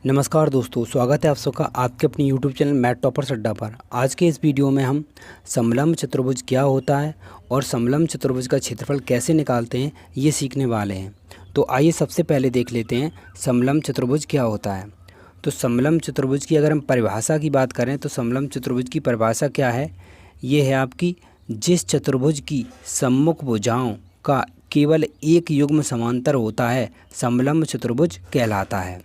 नमस्कार दोस्तों, स्वागत है आप सबका आपके अपनी यूट्यूब चैनल मैथ टॉपर्स अड्डा पर। आज के इस वीडियो में हम समलंब चतुर्भुज क्या होता है और समलंब चतुर्भुज का क्षेत्रफल कैसे निकालते हैं ये सीखने वाले हैं। तो आइए सबसे पहले देख लेते हैं समलंब चतुर्भुज क्या होता है। तो समलंब चतुर्भुज की अगर हम परिभाषा की बात करें तो समलंब चतुर्भुज की परिभाषा क्या है, ये है आपकी जिस चतुर्भुज की सम्मुख भुजाओं का केवल एक युग्म समांतर होता है समलंब चतुर्भुज कहलाता है।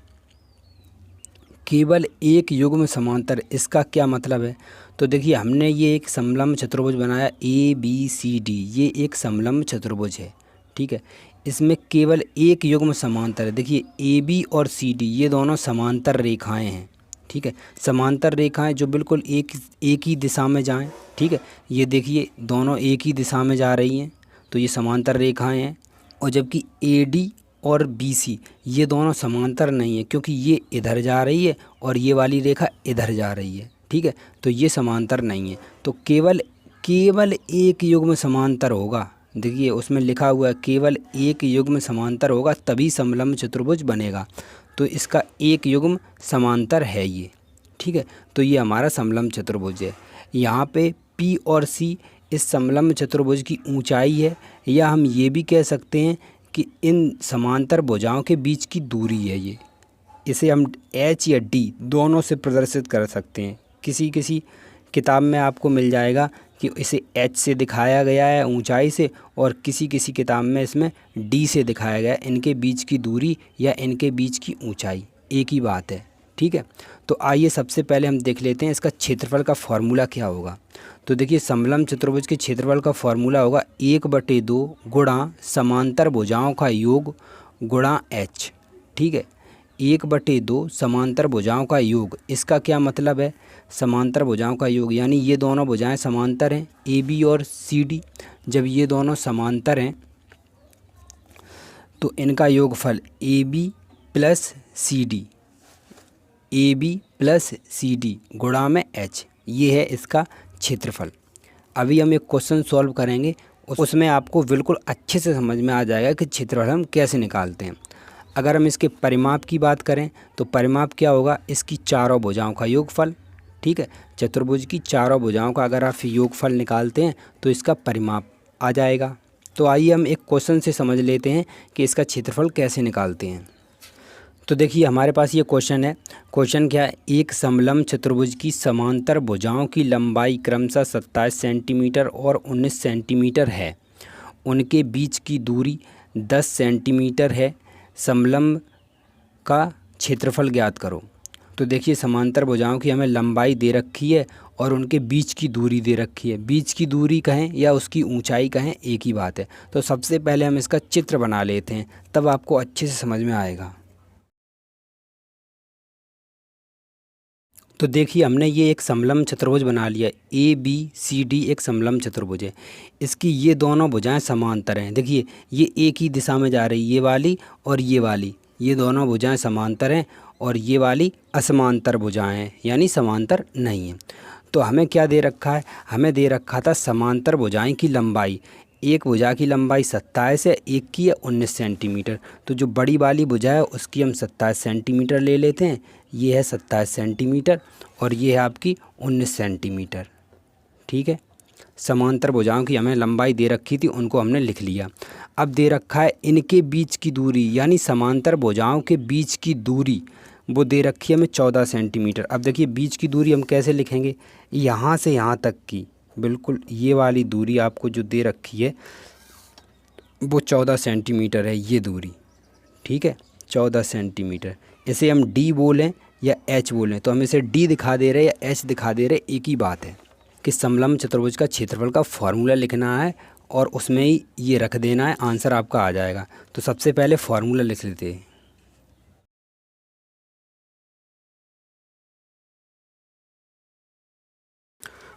केवल एक युग्म समांतर, इसका क्या मतलब है? तो देखिए हमने ये एक समलंब चतुर्भुज बनाया ABCD, ये एक समलंब चतुर्भुज है, ठीक है। इसमें केवल एक युग्म समांतर है। देखिए AB और CD ये दोनों समांतर रेखाएं हैं, ठीक है। समांतर रेखाएं जो बिल्कुल एक ही दिशा में जाएं, ठीक है। ये देखिए दोनों एक ही दिशा में जा रही हैं, तो ये समांतर रेखाएं हैं। और जबकि AD और BC ये दोनों समांतर नहीं है, क्योंकि ये इधर जा रही है और ये वाली रेखा इधर जा रही है, ठीक है। तो ये समांतर नहीं है। तो केवल एक युग्म समांतर होगा। देखिए उसमें लिखा हुआ है केवल एक युग्म समांतर होगा तभी समलंब चतुर्भुज बनेगा। तो इसका एक युग्म समांतर है ये, ठीक है। तो ये हमारा समलंब चतुर्भुज है। यहाँ पे P और C इस समलंब चतुर्भुज की ऊंचाई है, या हम ये भी कह सकते हैं कि इन समांतर भुजाओं के बीच की दूरी है ये। इसे हम H या D दोनों से प्रदर्शित कर सकते हैं। किसी किताब में आपको मिल जाएगा कि इसे H से दिखाया गया है ऊंचाई से, और किसी किताब में इसमें D से दिखाया गया है। इनके बीच की दूरी या इनके बीच की ऊंचाई एक ही बात है, ठीक है। तो आइए सबसे पहले हम देख लेते हैं इसका क्षेत्रफल का फॉर्मूला क्या होगा। तो देखिए समलंब चतुर्भुज के क्षेत्रफल का फॉर्मूला होगा 1/2 गुणा समांतर भुजाओं का योग गुणा H, ठीक है। 1/2 समांतर भुजाओं का योग, इसका क्या मतलब है? समांतर भुजाओं का योग यानी ये दोनों भुजाएं समांतर हैं AB और CD। जब ये दोनों समांतर हैं तो इनका योगफल AB प्लस CD गुणा में H, ये है इसका क्षेत्रफल। अभी हम एक क्वेश्चन सॉल्व करेंगे, उसमें आपको बिल्कुल अच्छे से समझ में आ जाएगा कि क्षेत्रफल हम कैसे निकालते हैं। अगर हम इसके परिमाप की बात करें तो परिमाप क्या होगा? इसकी चारों भुजाओं का योगफल, ठीक है। चतुर्भुज की चारों भुजाओं का अगर आप योगफल निकालते हैं तो इसका परिमाप आ जाएगा। तो आइए हम एक क्वेश्चन से समझ लेते हैं कि इसका क्षेत्रफल कैसे निकालते हैं। तो देखिए हमारे पास ये क्वेश्चन है। क्वेश्चन क्या है? एक समलंब चतुर्भुज की समांतर भुजाओं की लंबाई क्रमशः 27 सेंटीमीटर और 19 सेंटीमीटर है। उनके बीच की दूरी 10 सेंटीमीटर है। समलंब का क्षेत्रफल ज्ञात करो। तो देखिए समांतर भुजाओं की हमें लंबाई दे रखी है और उनके बीच की दूरी दे रखी है। बीच की दूरी कहें या उसकी ऊंचाई कहें, एक ही बात है। तो सबसे पहले हम इसका चित्र बना लेते हैं, तब आपको अच्छे से समझ में आएगा। तो देखिए हमने ये एक समलंब चतुर्भुज बना लिया। ABCD एक समलंब चतुर्भुज है। इसकी ये दोनों भुजाएं समांतर हैं। देखिए ये एक ही दिशा में जा रही, ये वाली और ये वाली, ये दोनों भुजाएं समांतर हैं और ये वाली असमांतर भुजाएं हैं, यानी समांतर नहीं है। तो हमें क्या दे रखा है? हमें दे रखा था समांतर भुजाएं की लंबाई। एक भुजा की लंबाई 27 है, एक की है 19 सेंटीमीटर। तो जो बड़ी वाली भुजा है उसकी हम 27 सेंटीमीटर ले लेते हैं। ये है 27 सेंटीमीटर और ये है आपकी 19 सेंटीमीटर, ठीक है। समांतर भुजाओं की हमें लंबाई दे रखी थी, उनको हमने लिख लिया। अब दे रखा है इनके बीच की दूरी, यानी समांतर भुजाओं के बीच की दूरी वो दे रखी है हमें 14 सेंटीमीटर। अब देखिए बीच की दूरी हम कैसे लिखेंगे? यहाँ से यहाँ तक की बिल्कुल ये वाली दूरी आपको जो दे रखी है वो 14 सेंटीमीटर है, ये दूरी, ठीक है, 14 सेंटीमीटर। इसे हम D बोलें या H बोलें, तो हम इसे D दिखा दे रहे या H दिखा दे रहे, एक ही बात है। कि समलंब चतुर्भुज का क्षेत्रफल का फॉर्मूला लिखना है और उसमें ही ये रख देना है, आंसर आपका आ जाएगा। तो सबसे पहले फॉर्मूला लिख लेते हैं।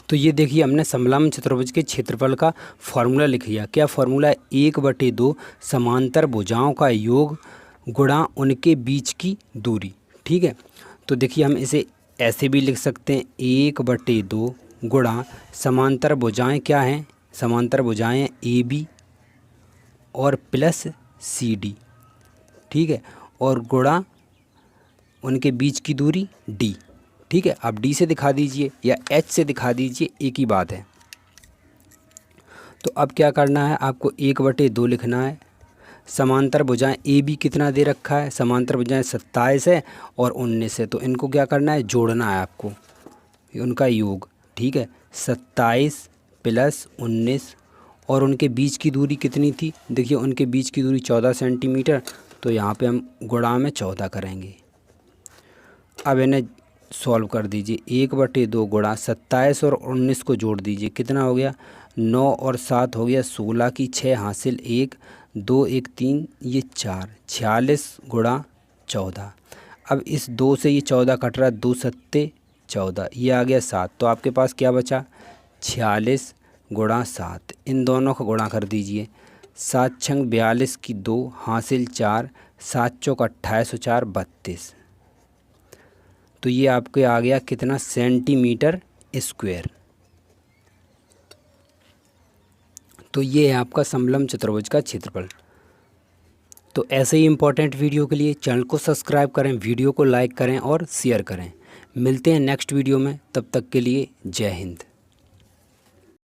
तो ये देखिए हमने समलंब चतुर्भुज के क्षेत्रफल का फॉर्मूला लिख लिया। क्या फॉर्मूला है? 1/2 समांतर भुजाओं का योग गुणा उनके बीच की दूरी, ठीक है। तो देखिए हम इसे ऐसे भी लिख सकते हैं, 1/2 गुणा समांतर भुजाएं क्या हैं? समांतर भुजाएं AB और प्लस CD, ठीक है, और गुणा उनके बीच की दूरी d। ठीक है, आप d से दिखा दीजिए या h से दिखा दीजिए, एक ही बात है। तो अब क्या करना है, आपको 1/2 लिखना है। समांतर भुजाएं ए बी कितना दे रखा है, समांतर भुजाएं 27 है और 19 है, तो इनको क्या करना है, जोड़ना है आपको, उनका योग। ठीक है, 27 + 19 और उनके बीच की दूरी कितनी थी, देखिए उनके बीच की दूरी 14 सेंटीमीटर, तो यहाँ पे हम गुणा में 14 करेंगे। अब इन्हें सॉल्व कर दीजिए, 1/2 गुणा 27 और 19 को जोड़ दीजिए, कितना हो गया, 9 और 7 हो गया 16 की 6 हासिल 1, 2 1 3 ये 4, 46 गुणा 14। अब इस 2 से ये 14 कट रहा है, 2 सत्ते 14, ये आ गया 7, तो आपके पास क्या बचा, 46 गुणा 7, इन दोनों का गुणा कर दीजिए, 7 छंग 42 की 2 हासिल 4, 7 चौक 28 और 4 32, तो ये आपके आ गया कितना, सेंटीमीटर स्क्वायर। तो ये है आपका समलंब चतुर्भुज का क्षेत्रफल। तो ऐसे ही इम्पोर्टेंट वीडियो के लिए चैनल को सब्सक्राइब करें, वीडियो को लाइक करें और शेयर करें। मिलते हैं नेक्स्ट वीडियो में, तब तक के लिए जय हिंद।